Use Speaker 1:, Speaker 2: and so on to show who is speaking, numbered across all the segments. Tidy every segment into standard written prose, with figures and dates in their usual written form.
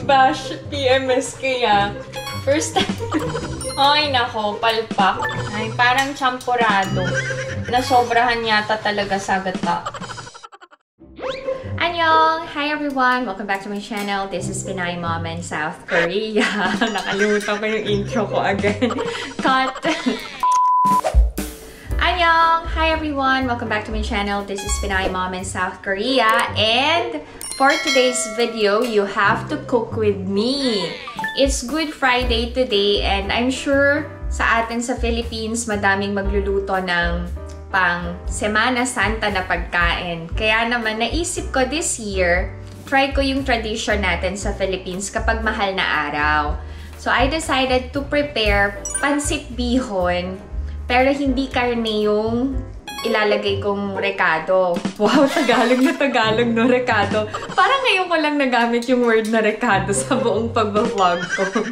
Speaker 1: bash PMS kaya. First time. Ay, nako, palpak. Ay, parang champurado. Nasobrahan yata talaga sa gata. Annyeong! Hi everyone! Welcome back to my channel. This is Pinay Mom in South Korea. Nakalimutan ko yung intro ko again. Cut! Annyeong! Hi everyone! Welcome back to my channel. This is Pinay Mom in South Korea. And for today's video, you have to cook with me. It's Good Friday today and I'm sure sa atin sa Philippines, madaming magluluto ng pang Semana Santa na pagkain. Kaya naman, naisip ko this year, try ko yung tradition natin sa Philippines kapag mahal na araw. So, I decided to prepare pansit bihon, pero hindi karne yung ilalagay kong rekado. Wow, Tagalog no, rekado. Parang ngayon ko lang nagamit yung word na rekado sa buong pag-vlog ko.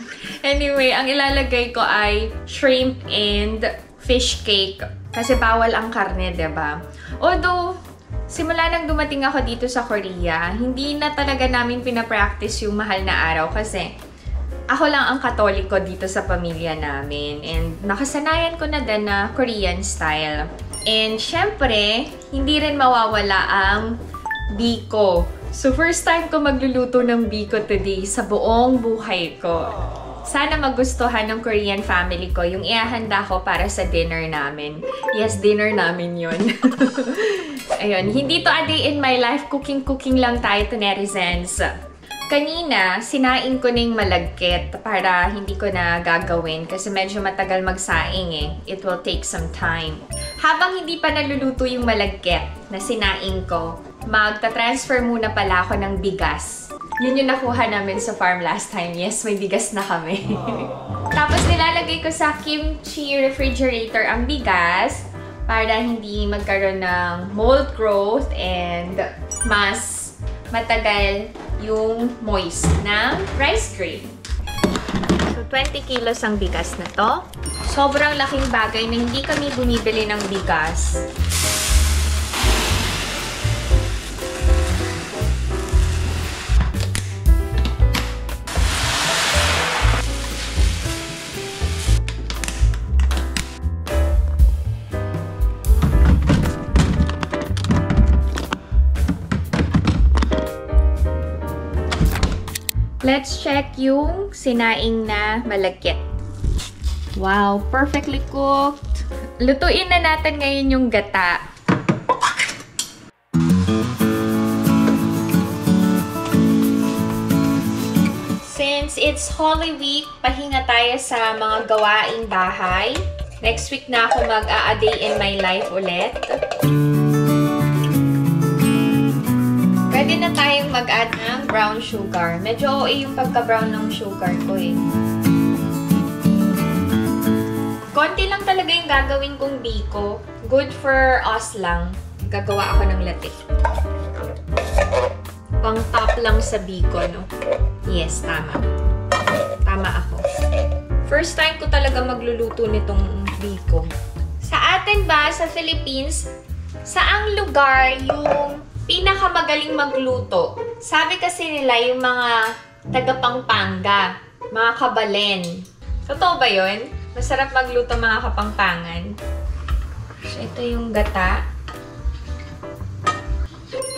Speaker 1: Anyway, ang ilalagay ko ay shrimp and fish cake. Kasi bawal ang karne, diba? Although, simula nang dumating ako dito sa Korea, hindi na talaga namin pinapractice yung mahal na araw kasi ako lang ang Katoliko dito sa pamilya namin. And nakasanayan ko na din na Korean style. And syempre, hindi rin mawawala ang biko. So, first time ko magluluto ng biko today sa buong buhay ko. Sana magustuhan ng Korean family ko yung ihahanda ko para sa dinner namin. Yes, dinner namin yun. Ayun, hindi to a day in my life. Cooking lang tayo to netizens. Kanina, sinain ko na yung malagkit para hindi ko na gagawin kasi medyo matagal magsaing eh. It will take some time. Habang hindi pa naluluto yung malagkit na sinain ko, magta-transfer muna pala ako ng bigas. Yun yung nakuha namin sa farm last time. Yes, may bigas na kami. Tapos nilalagay ko sa kimchi refrigerator ang bigas para hindi magkaroon ng mold growth and mas matagal yung moist ng rice grain. So, 20 kilos ang bigas na to. Sobrang laking bagay na hindi kami bumibili ng bigas. Let's check yung sinaing na malagkit. Wow, perfectly cooked. Lutuin na natin ngayon yung gata. Since it's Holy Week, pahinga tayo sa mga gawaing bahay. Next week na ako mag-a day in my life ulit. Pwede na tayong mag-add ng brown sugar. Medyo OA yung pagka-brown ng sugar ko eh. Konti lang talaga yung gagawin kong biko. Good for us lang. Gagawa ako ng latte. Pang top lang sa biko, no? Yes, tama. Tama ako. First time ko talaga magluluto nitong biko. Sa atin ba, sa Philippines, saang lugar yung pinakamagaling magluto? Sabi kasi nila yung mga taga-Pampanga, mga kabalen. Totoo ba yun? Masarap magluto mga Kapampangan. So, ito yung gata.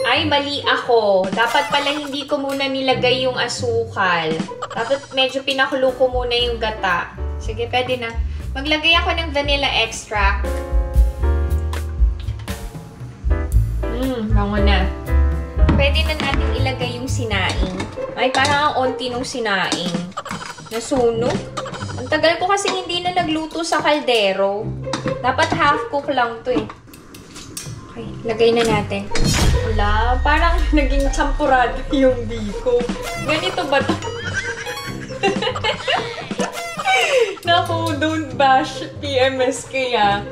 Speaker 1: Ay, mali ako. Dapat pala hindi ko muna nilagay yung asukal. Dapat medyo pinakulo ko muna yung gata. Sige, pwede na. Maglagay ako ng vanilla extract. Bango na. Pwede na natin ilagay yung sinaing. Ay, parang ang onti nung sinaing. Nasunog. Ang tagal ko kasi hindi na nagluto sa kaldero. Dapat half cook lang to eh. Okay, lagay na natin. Wala, parang naging champurado yung biko. Ganito ba to? Naku, don't bash PMS kaya.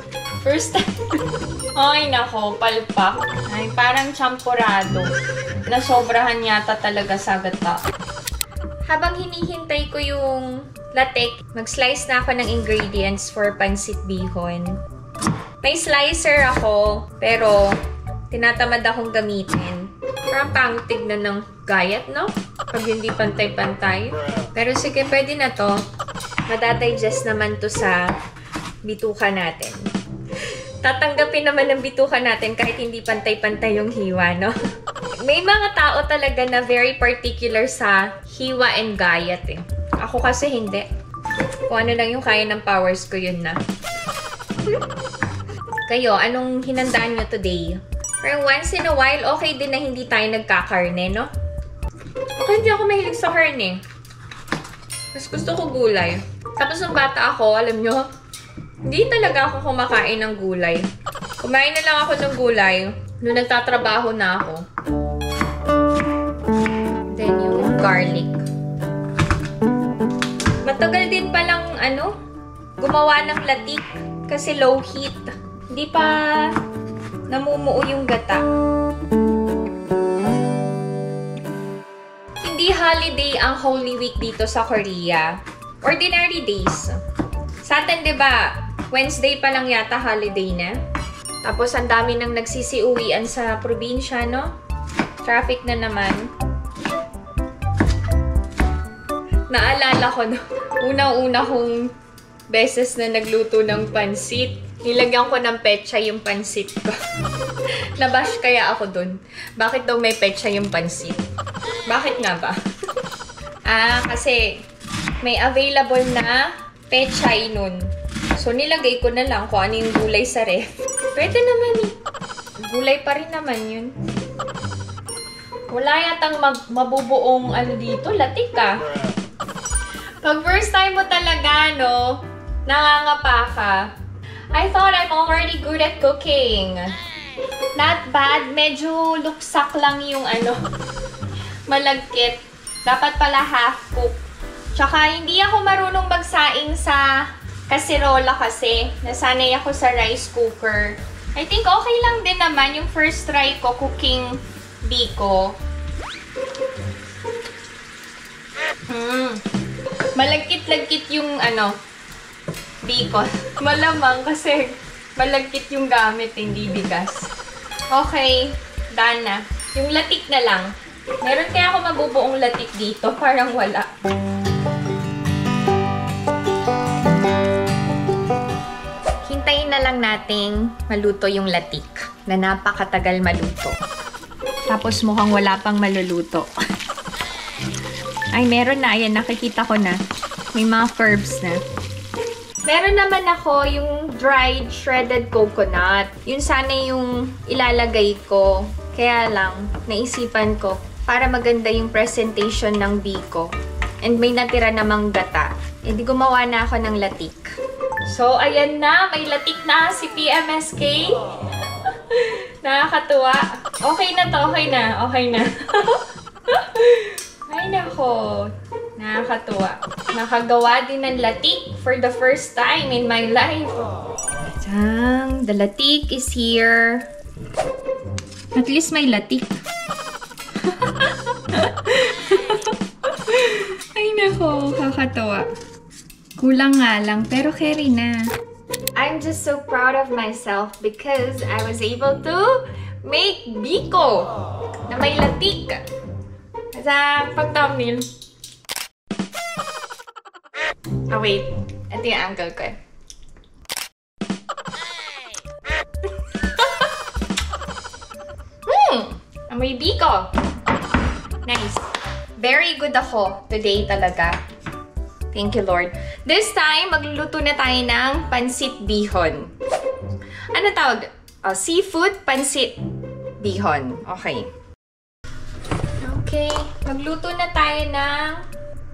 Speaker 1: First time. Ay, nako, palpak. Ay, parang champurado. Nasobrahan yata talaga sa gata. Habang hinihintay ko yung latek, mag-slice na ako ng ingredients for pansit bihon. May slicer ako, pero tinatamad akong gamitin. Parang pangit tignan ng gayat, no? Pag hindi pantay-pantay. Pero sige, pwede na to. Madadigest naman to sa bituka natin. Tatanggapin naman ng bituka natin kahit hindi pantay-pantay yung hiwa, no? May mga tao talaga na very particular sa hiwa and gayat eh. Ako kasi hindi. Kung ano lang yung kaya ng powers ko, yun na. Kayo, anong hinandaan nyo today? Pero once in a while, okay din na hindi tayo nagkakarne, no? Ako hindi ako mahilig sa karne. Mas gusto ko gulay. Tapos nung bata ako, alam nyo, hindi talaga ako kumakain ng gulay. Kumain na lang ako ng gulay nung nagtatrabaho na ako. Then yung garlic. Matagal din palang gumawa ng latik kasi low heat. Hindi pa namumuo yung gata. Hindi holiday ang Holy Week dito sa Korea. Ordinary days. Sa atin, diba, Wednesday pa lang yata holiday na. Tapos, ang dami nang nagsisiuwian sa probinsya, no? Traffic na naman. Naalala ko, no? Unang-una kong beses na nagluto ng pansit. Nilagyan ko ng petsa yung pansit ko. Nabash kaya ako dun. Bakit daw may petsa yung pansit? Bakit nga ba? Kasi may available na pechay nun. So, nilagay ko na lang kung ano yung gulay sa ref. Pwede naman eh. Gulay pa rin naman yun. Wala yatang mabubuong dito, latik ka. Pag first time mo talaga, no, nangangapa ka. I thought I'm already good at cooking. Not bad. Medyo luksak lang yung malagkit. Dapat pala half cook. Tsaka hindi ako marunong magsaing sa kasirola kasi. Nasanay ako sa rice cooker. I think okay lang din naman yung first try ko cooking biko. Malagkit-lagkit yung biko. Malamang kasi malagkit yung gamit, hindi bigas. Okay, done na. Yung latik na lang. Meron kaya ako mabubuong latik dito? Parang wala. Hintayin na lang nating maluto yung latik na napakatagal maluto. Tapos mukhang wala pang maluluto. Ay, meron na. Ayan, nakikita ko na. May mga curves na. Meron naman ako yung dried shredded coconut. Yun sana yung ilalagay ko. Kaya lang, naisipan ko para maganda yung presentation ng biko. And may natira namang gata. E di gumawa na ako ng latik. So, ayan na. May latik na si PMSK. Nakakatuwa. Okay na to. Okay na. Okay na. Ay, nako. Nakakatuwa. Nakagawa din ng latik for the first time in my life. The latik is here. At least may latik. Ay, nako. Kakatuwa. Kulang nga lang, pero carry na. I'm just so proud of myself because I was able to make biko na may latik. Sa pag-thumbnail. Oh, wait. Ito yung angle ko. Amoy biko. Nice. Very good ako today talaga. Thank you, Lord. This time, magluluto na tayo ng pansit bihon. Ano tawag? Seafood pansit bihon. Okay. Okay. Magluto na tayo ng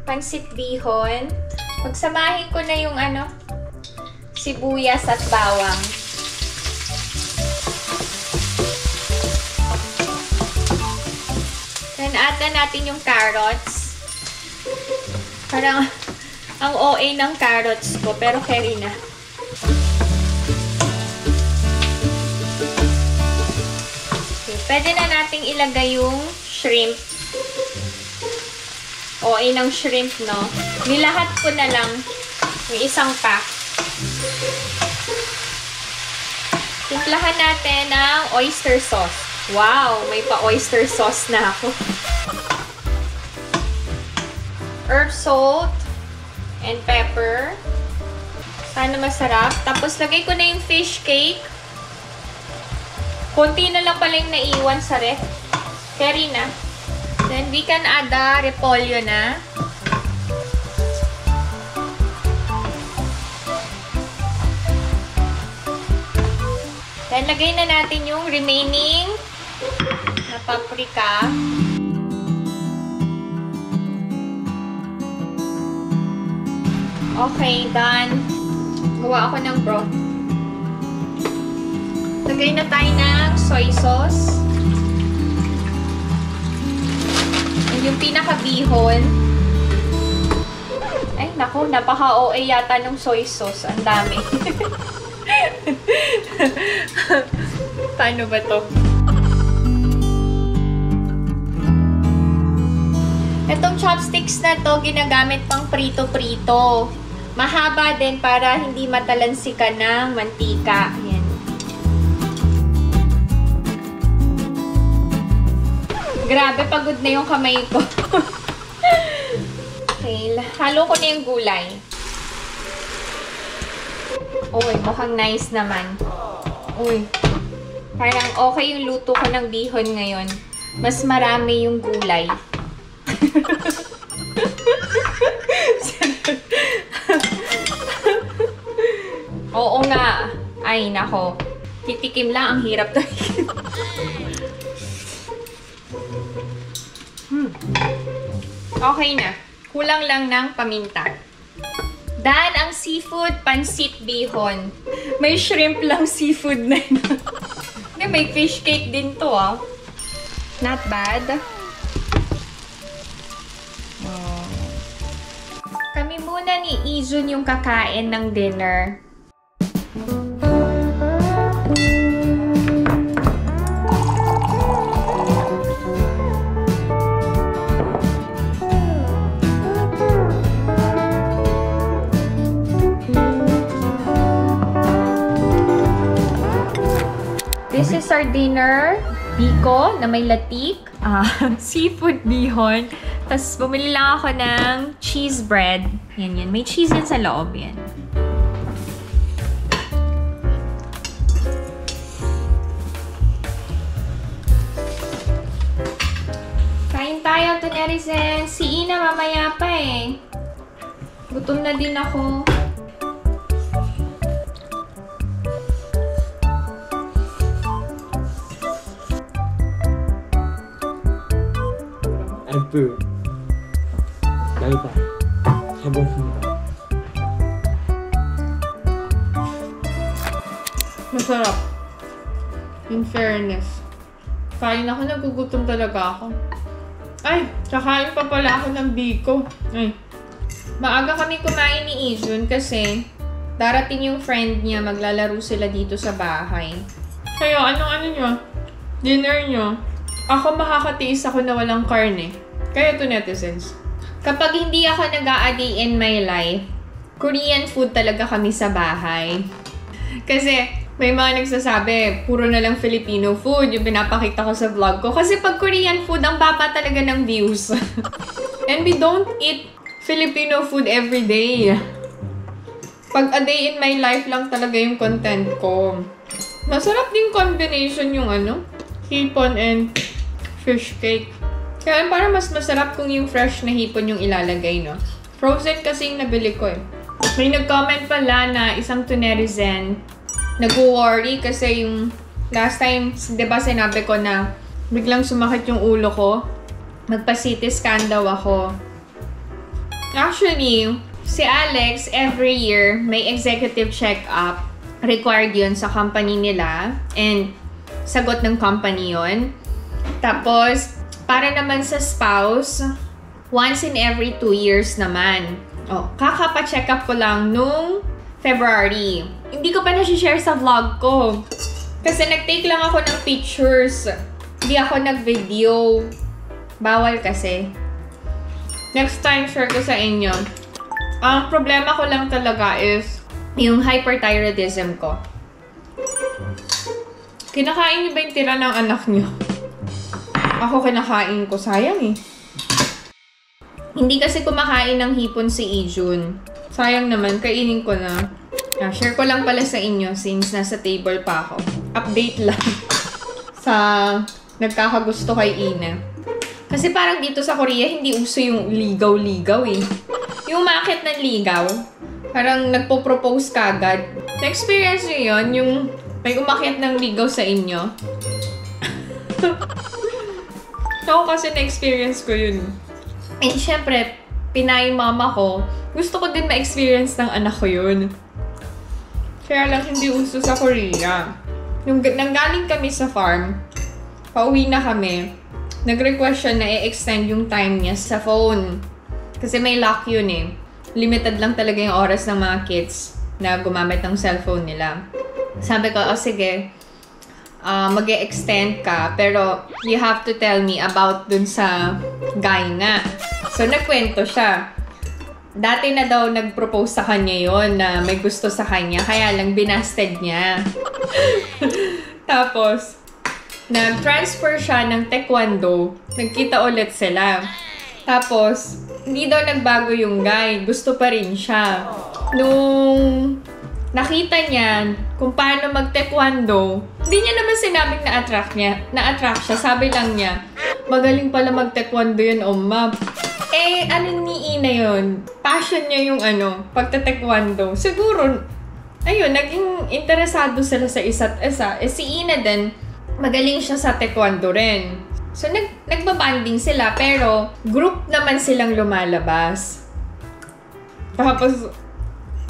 Speaker 1: pansit bihon. Pagsamahin ko na yung sibuyas at bawang. Then, add na natin yung carrots. Parang ang OA ng carrots ko, pero carry na. Okay, pwede na nating ilagay yung shrimp. OA ng shrimp, no? Nilahat ko na lang yung isang pack. Timplahan natin ng oyster sauce. Wow! May pa-oyster sauce na ako. Earth salt and pepper. Sana masarap. Tapos, lagay ko na yung fish cake. Konti na lang pala yung naiwan sa ref. Carry na. Then, we can add the repolyo na. Then, lagay na natin yung remaining na paprika. Okay, done. Gawa ako ng broth. Lagay na tayo ng soy sauce. And yung pinaka-bihon. Ay, naku, napaka-OA yata ng soy sauce. Ang dami. Paano ba to? Itong chopsticks na to, ginagamit pang prito-prito. Mahaba din para hindi matalansikan ng mantika. Ayan. Grabe, pagod na yung kamay ko. Okay, halo ko na yung gulay. Uy, mukhang nice naman. Uy, parang okay yung luto ko ng bihon ngayon. Mas marami yung gulay. Oo nga. Ay, nako. Titikim lang. Ang hirap to. Okay na. Kulang lang ng paminta. Dan, ang seafood pansit bihon. May shrimp lang seafood na yun. May fish cake din to, ah. Not bad. Kami muna ni Izun yung kakain ng dinner. This is our dinner. Biko na may latik. Seafood bihon. Tapos bumili lang ako ng cheese bread. Yan, yan. May cheese yan sa loob. Yan. Kain tayo, Tunerizen. Si Ina mamaya pa eh. Gutom na din ako.
Speaker 2: 알프 얇아 잘 먹습니다.
Speaker 1: Masarap. In fairness. Kain ako, nagugutom talaga ako. Ay, kakain pa pala ako ng biko. Ay. Maaga kami kumain ni Izun kasi darating yung friend niya, maglalaro sila dito sa bahay. Kaya anong nyo? Dinner nyo? Ako makakatiis ako na walang karne. Kaya to netizens. Kapag hindi ako nag-a-day in my life, Korean food talaga kami sa bahay. Kasi may mga nagsasabi, puro na lang Filipino food yung pinapakita ko sa vlog ko. Kasi pag Korean food, ang baba talaga ng views. And we don't eat Filipino food every day. Pag a day in my life lang talaga yung content ko. Masarap din combination yung hipon and fish cake. Kaya parang mas masarap kung yung fresh na hipon yung ilalagay, no? Frozen kasi yung nabili ko eh. May nag-comment pala na isang Tunerizen nag-worry kasi yung last time, diba sinabi ko na biglang sumakit yung ulo ko. Magpa-CT scan daw ako. Actually, si Alex, every year, may executive check-up. Required yun sa company nila. And sagot ng company yun. Tapos, para naman sa spouse, once in every 2 years naman. Oh, kakapa-check up ko lang nung February. Hindi ko pa na-share sa vlog ko. Kasi nag-take lang ako ng pictures. Hindi ako nag-video. Bawal kasi. Next time, share ko sa inyo. Ang problema ko lang talaga is yung hyperthyroidism ko. Kinakain niyo ba yung tira ng anak niyo? Ako kinakain ko. Sayang eh. Hindi kasi kumakain ng hipon si Ijun. Sayang naman, kainin ko na. Share ko lang pala sa inyo since nasa table pa ako. Update lang sa nagkakagusto kay Ina. Kasi parang dito sa Korea, hindi uso yung ligaw-ligaw eh. Yung umakit ng ligaw, parang nagpo-propose ka agad. Na-experience nyo yun? Yung may umakit ng ligaw sa inyo? Ako kasi na-experience ko yun. And syempre, Pinay mama ko, gusto ko din ma-experience ng anak ko yun. Kaya lang hindi uso sa Korea. Nung nanggaling kami sa farm, pauwi na kami, nag-request siya na i-extend yung time niya sa phone. Kasi may lock yun eh. Limited lang talaga yung oras ng mga kids na gumamit ng cellphone nila. Sabi ko, oh sige, mag-e-extend ka, pero you have to tell me about dun sa guy nga. So, nagkwento siya. Dati na daw nag-propose sa kanya yon na may gusto sa kanya, kaya lang binasted niya. Tapos, nag-transfer siya ng taekwondo, nagkita ulit sila. Tapos, hindi daw nagbago yung guy, gusto pa rin siya. Nung nakita niya kung paano mag-taekwondo, hindi niya naman sinabing na-attract siya. Sabi lang niya, magaling pala mag-taekwondo yun, ma. Eh, ano ni Ina yun? Passion niya yung pagta-taekwondo. Siguro, ayun, naging interesado sila sa isa't isa. Eh, si Ina din, magaling siya sa taekwondo rin. So, nagbabanding sila, pero group naman silang lumalabas. Tapos,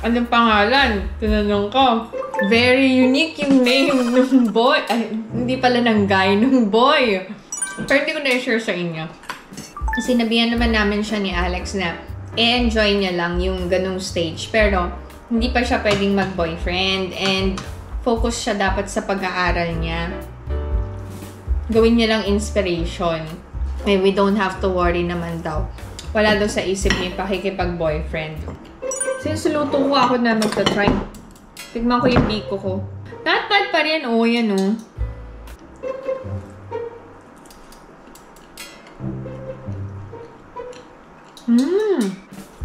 Speaker 1: anong pangalan? Tinanong ko. Very unique yung name ng boy. Ay, hindi pala ng guy, ng boy. Pero hindi ko na-share sa inyo. Sinabihan naman namin siya ni Alex na i-enjoy niya lang yung ganung stage. Pero, hindi pa siya pwedeng mag-boyfriend. And, focus siya dapat sa pag-aaral niya. Gawin niya lang inspiration. Eh, we don't have to worry naman daw. Wala daw sa isip niya pakikipag-boyfriend. Since luto ko ako na magta-try. Tignan ko yung biko ko. Not bad pa rin. Oh, yan oh.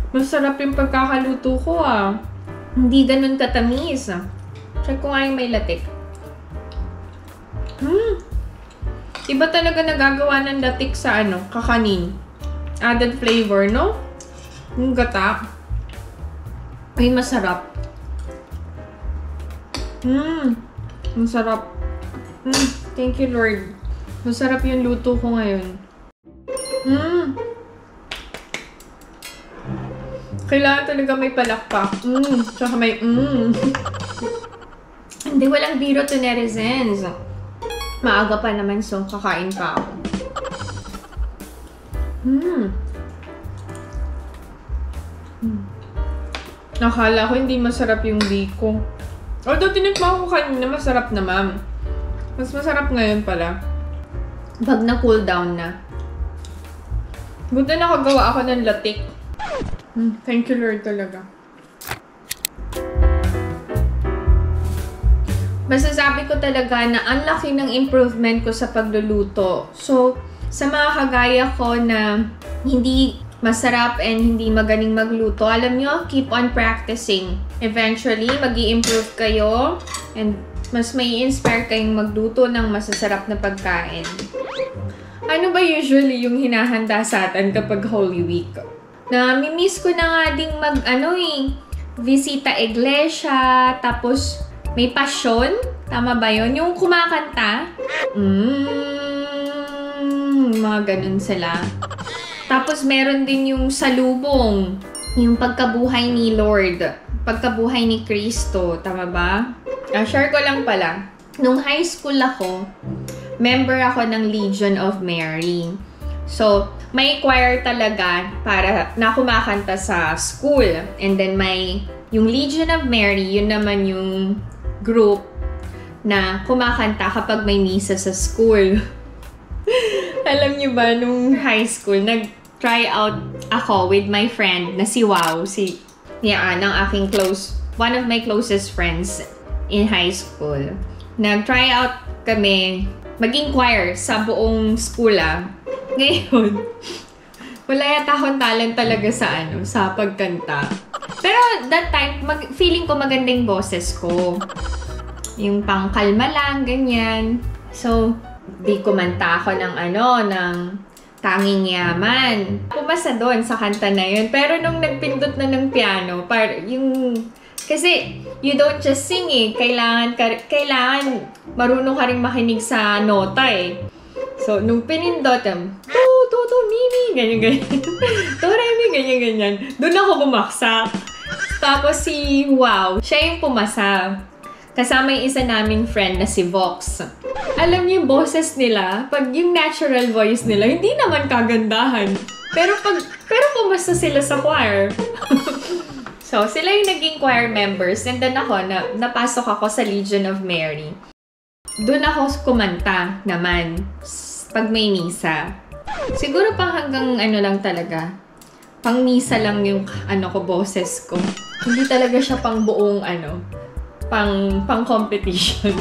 Speaker 1: Masarap yung pagkakaluto ko ah. Hindi ganun katamis ah. Check ko nga yung may latik. Iba talaga nagagawa ng latik sa kakanin. Added flavor, no? Yung gata. Ay, masarap. Masarap. Thank you, Lord. Masarap yung luto ko ngayon. Kailangan talaga may palakpak. Tsaka may Hindi, walang biro to netizens. Maaga pa naman, so kakain pa ako. Nakala ko hindi masarap yung biko. Although tinikman ko kanina, masarap naman. Mas masarap ngayon pala. Pag na-cool down na. Buti nakagawa ako ng latik. Thank you, Lord, talaga. Masasabi ko talaga na ang laki ng improvement ko sa pagluluto. So, sa mga kagaya ko na hindi masarap and hindi magaling magluto, alam nyo, keep on practicing. Eventually, mag-i-improve kayo and mas may inspire kayong magluto ng masasarap na pagkain. Ano ba usually yung hinahanda sa atin kapag Holy Week? Na-miss ko na nga ding visita iglesia, tapos may pasyon. Tama ba yun? Yung kumakanta. Mga ganun sila. Tapos meron din yung salubong. Yung pagkabuhay ni Lord. Pagkabuhay ni Kristo. Tama ba? Share ko lang pala. Nung high school ako, member ako ng Legion of Mary. So, may choir talaga para na kumakanta sa school. And then yung Legion of Mary, yun naman yung group na kumakanta kapag may misa sa school. Alam niyo ba, nung high school, nag-try out ako with my friend na si Wow. One of my closest friends in high school. Nag-try out kami maging choir sa buong school. Ngayon, Wala yata akong talent talaga sa pagkanta. Pero that time, feeling ko maganda yung boses ko. Yung pangkalma lang, ganyan. So, di kumanta ako ng Tanging Yaman. Pumasa doon sa kanta na yun. Pero nung nagpindot na ng piano, kasi you don't just sing eh. Kailangan marunong ka rin makinig sa nota eh. So, nung pinindot, mimi, ganyan. Remi, ganyan. Doon ako bumaksak. Tapos si Wow, siya yung pumasa. Kasama yung isa naming friend na si Vox. Alam niyo yung boses nila, pag yung natural voice nila, hindi naman kagandahan. Pero pumasa sila sa choir. So, sila yung naging choir members. And then ako, napasok ako sa Legion of Mary. Doon ako kumanta naman pag may misa. Siguro pang hanggang lang talaga. Pang misa lang yung boses ko. Hindi talaga siya pang buong pang competition.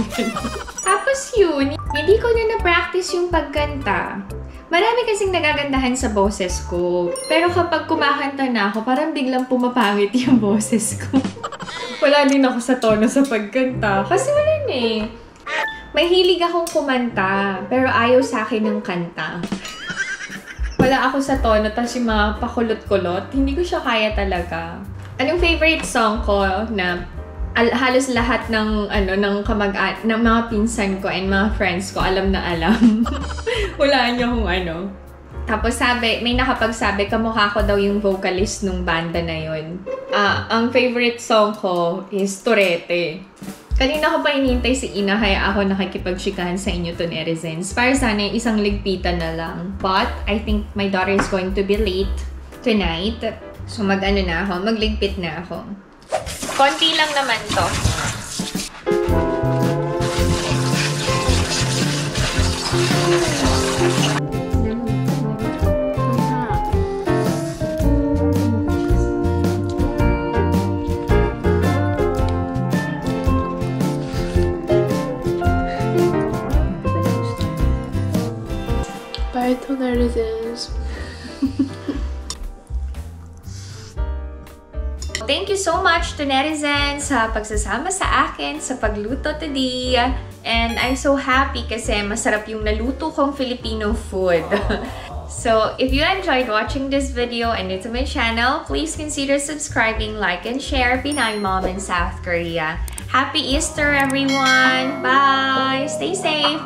Speaker 1: Tapos yun, hindi ko na na-practice yung pagkanta. Marami kasing nagagandahan sa boses ko. Pero kapag kumakanta na ako, parang biglang pumapangit yung boses ko. Wala din ako sa tono sa pagkanta. Kasi wala na eh. May hilig akong kumanta, pero ayaw sa akin ng kanta. Wala ako sa tono, tapos yung mga pakulot-kulot, hindi ko siya kaya talaga. Anong favorite song ko na halos lahat ng ng mga pinsan ko and mga friends ko alam na alam. Wala niya kung Tapos may nakapagsabi, kamukha ko daw yung vocalist nung banda na yun. Ang favorite song ko is Turete. Kanina ko pa hinihintay si Ina, kaya ako nakikipagchikahan sa inyo to netizens. Para sana isang ligpitan na lang. But, I think my daughter is going to be late tonight. So, magligpit na ako. Konti lang naman to.
Speaker 3: Bye to netizens.
Speaker 1: Thank you so much to netizens sa pagsasama sa akin sa pagluto today. And I'm so happy kasi masarap yung naluto kong Filipino food. So, if you enjoyed watching this video and new to my channel, please consider subscribing, like, and share. Pinay Mom in South Korea. Happy Easter, everyone! Bye! Stay safe!